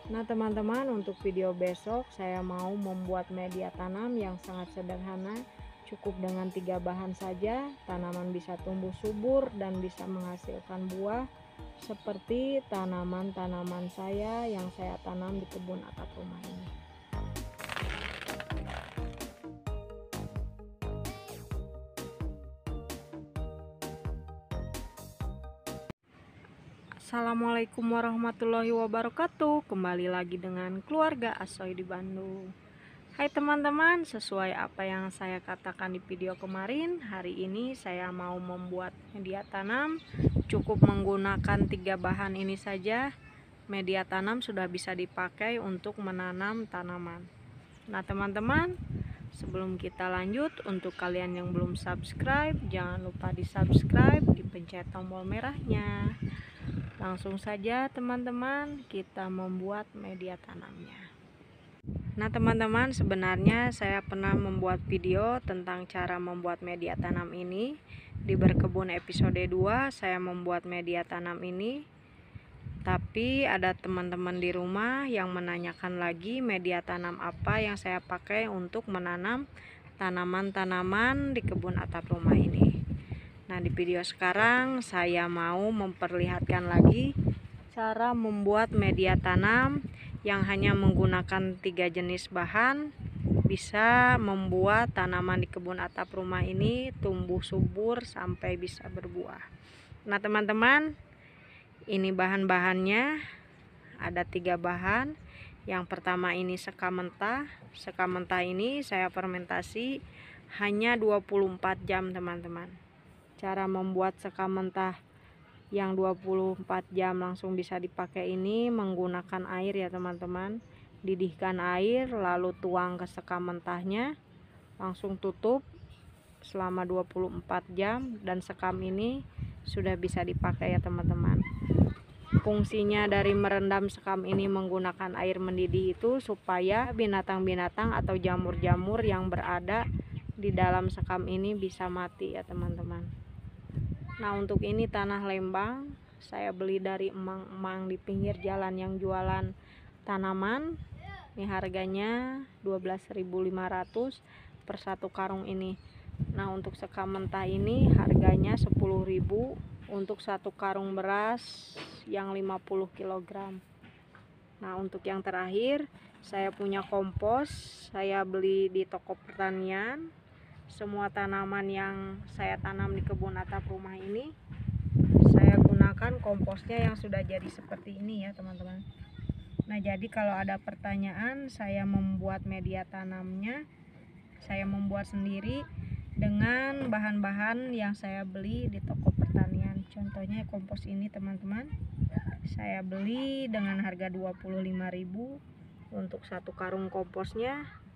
Nah teman-teman, untuk video besok saya mau membuat media tanam yang sangat sederhana. Cukup dengan 3 bahan saja, tanaman bisa tumbuh subur dan bisa menghasilkan buah seperti tanaman-tanaman saya yang saya tanam di kebun atap rumah ini. Assalamualaikum warahmatullahi wabarakatuh. Kembali lagi dengan keluarga Asoy di Bandung. Hai teman-teman, sesuai apa yang saya katakan di video kemarin, hari ini saya mau membuat media tanam. Cukup menggunakan 3 bahan ini saja. Media tanam sudah bisa dipakai untuk menanam tanaman. Nah teman-teman, sebelum kita lanjut, untuk kalian yang belum subscribe, jangan lupa di subscribe, dipencet tombol merahnya. Langsung saja teman-teman, kita membuat media tanamnya. Nah teman-teman, sebenarnya saya pernah membuat video tentang cara membuat media tanam ini. Di Berkebun episode 2 saya membuat media tanam ini. Tapi ada teman-teman di rumah yang menanyakan lagi media tanam apa yang saya pakai untuk menanam tanaman-tanaman di kebun atap rumah ini. Nah di video sekarang saya mau memperlihatkan lagi cara membuat media tanam yang hanya menggunakan 3 jenis bahan bisa membuat tanaman di kebun atap rumah ini tumbuh subur sampai bisa berbuah. Nah teman-teman, ini bahan-bahannya, ada 3 bahan. Yang pertama ini sekam mentah. Sekam mentah ini saya fermentasi hanya 24 jam teman-teman. Cara membuat sekam mentah yang 24 jam langsung bisa dipakai ini menggunakan air ya teman-teman. Didihkan air lalu tuang ke sekam mentahnya, langsung tutup selama 24 jam dan sekam ini sudah bisa dipakai ya teman-teman. Fungsinya dari merendam sekam ini menggunakan air mendidih itu supaya binatang-binatang atau jamur-jamur yang berada di dalam sekam ini bisa mati ya teman-teman. Nah untuk ini tanah Lembang, saya beli dari emang-emang di pinggir jalan yang jualan tanaman. Ini harganya 12.500 per 1 karung ini. Nah untuk sekam mentah ini harganya 10.000 untuk 1 karung beras yang 50 kg. Nah untuk yang terakhir, saya punya kompos, saya beli di toko pertanian. Semua tanaman yang saya tanam di kebun atap rumah ini saya gunakan komposnya yang sudah jadi seperti ini ya teman-teman. Nah jadi kalau ada pertanyaan, saya membuat media tanamnya saya membuat sendiri dengan bahan-bahan yang saya beli di toko pertanian. Contohnya kompos ini teman-teman, saya beli dengan harga 25.000 untuk 1 karung komposnya.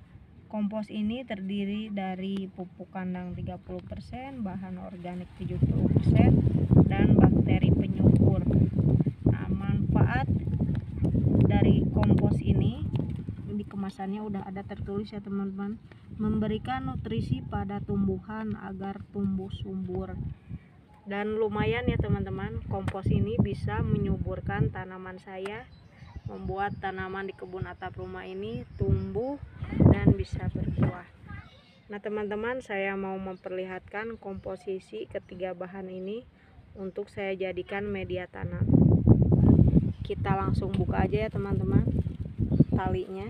Kompos ini terdiri dari pupuk kandang 30%, bahan organik 70%, dan bakteri penyubur. Nah, manfaat dari kompos ini di kemasannya udah ada tertulis ya teman-teman, memberikan nutrisi pada tumbuhan agar tumbuh subur. Dan lumayan ya teman-teman, kompos ini bisa menyuburkan tanaman saya, membuat tanaman di kebun atap rumah ini tumbuh dan bisa berbuah. Nah teman-teman, saya mau memperlihatkan komposisi ketiga bahan ini untuk saya jadikan media tanam. Kita langsung buka aja ya teman-teman talinya.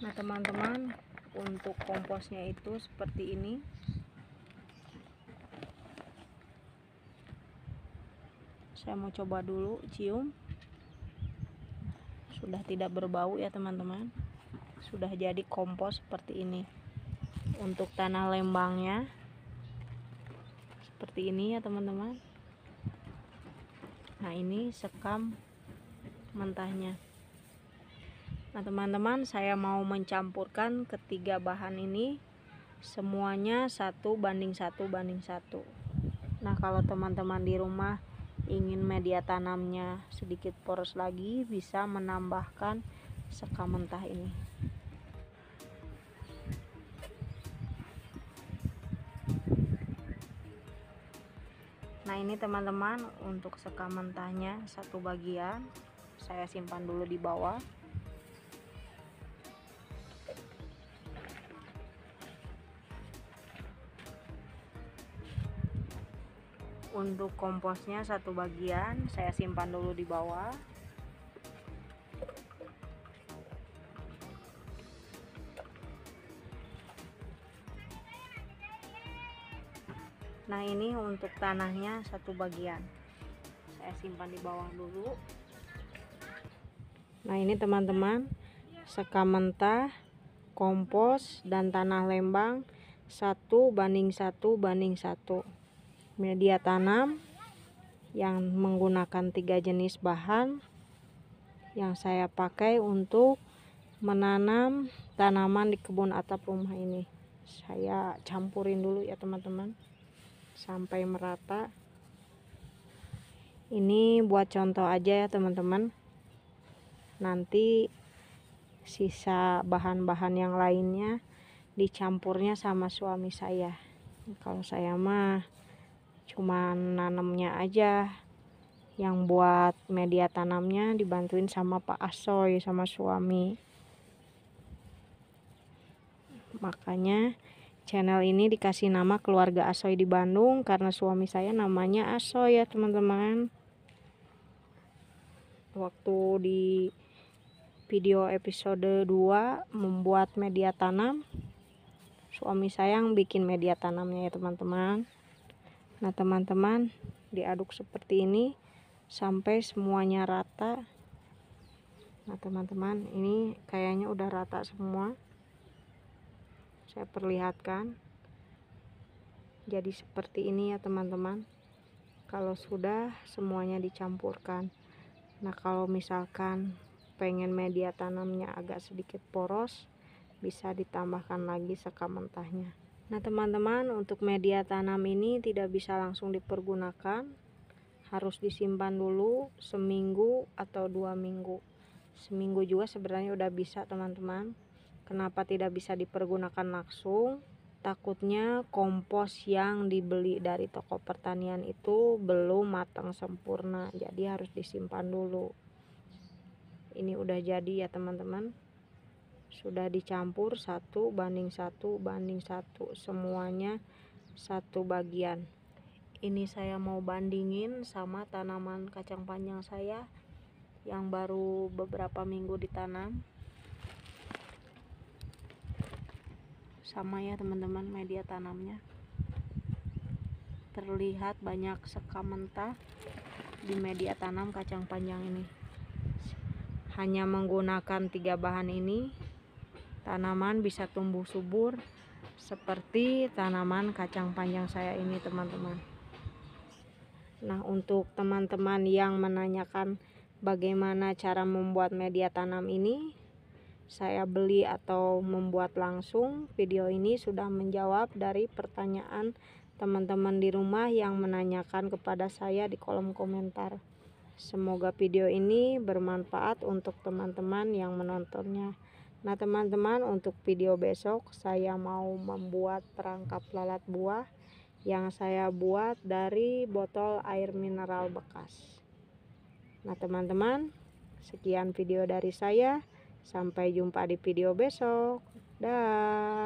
Nah teman-teman, untuk komposnya itu seperti ini. Saya mau coba dulu cium. Sudah tidak berbau ya teman-teman. Sudah jadi kompos seperti ini. Untuk tanah Lembangnya seperti ini ya teman-teman. Nah ini sekam mentahnya. Nah teman-teman, saya mau mencampurkan ketiga bahan ini semuanya 1:1:1. Nah, kalau teman-teman di rumah ingin media tanamnya sedikit poros lagi, bisa menambahkan sekam mentah ini. Nah, ini teman-teman, untuk sekam mentahnya satu bagian saya simpan dulu di bawah. Untuk komposnya satu bagian saya simpan dulu di bawah. Nah, ini untuk tanahnya satu bagian saya simpan di bawah dulu. Nah, ini teman-teman, sekam mentah, kompos, dan tanah lembang 1:1:1. Media tanam yang menggunakan 3 jenis bahan yang saya pakai untuk menanam tanaman di kebun atap rumah ini. Saya campurin dulu ya teman-teman sampai merata. Ini buat contoh aja ya teman-teman. Nanti sisa bahan-bahan yang lainnya dicampurnya sama suami saya. Kalau saya mah cuma nanamnya aja, yang buat media tanamnya dibantuin sama Pak Asoy sama suami. Makanya channel ini dikasih nama Keluarga Asoy di Bandung karena suami saya namanya Asoy ya teman-teman. Waktu di video episode 2 membuat media tanam, suami saya yang bikin media tanamnya ya teman-teman. Nah, teman-teman, diaduk seperti ini sampai semuanya rata. Nah, teman-teman, ini kayaknya udah rata semua. Saya perlihatkan. Jadi seperti ini ya teman-teman. Kalau sudah semuanya dicampurkan. Nah, kalau misalkan pengen media tanamnya agak sedikit poros, bisa ditambahkan lagi sekam mentahnya. Nah, teman-teman, untuk media tanam ini tidak bisa langsung dipergunakan, harus disimpan dulu seminggu atau 2 minggu. Seminggu juga sebenarnya udah bisa teman-teman. Kenapa tidak bisa dipergunakan langsung? Takutnya kompos yang dibeli dari toko pertanian itu belum matang sempurna, jadi harus disimpan dulu. Ini udah jadi ya teman-teman, sudah dicampur 1:1:1, semuanya satu bagian. Ini saya mau bandingin sama tanaman kacang panjang saya yang baru beberapa minggu ditanam. Sama ya teman-teman, media tanamnya terlihat banyak sekam mentah di media tanam kacang panjang ini. Hanya menggunakan 3 bahan ini, tanaman bisa tumbuh subur seperti tanaman kacang panjang saya ini teman-teman. Nah, untuk teman-teman yang menanyakan bagaimana cara membuat media tanam ini, saya beli atau membuat langsung, video ini sudah menjawab dari pertanyaan teman-teman di rumah yang menanyakan kepada saya di kolom komentar. Semoga video ini bermanfaat untuk teman-teman yang menontonnya. Nah, teman-teman, untuk video besok saya mau membuat perangkap lalat buah yang saya buat dari botol air mineral bekas. Nah, teman-teman, sekian video dari saya. Sampai jumpa di video besok. Dah.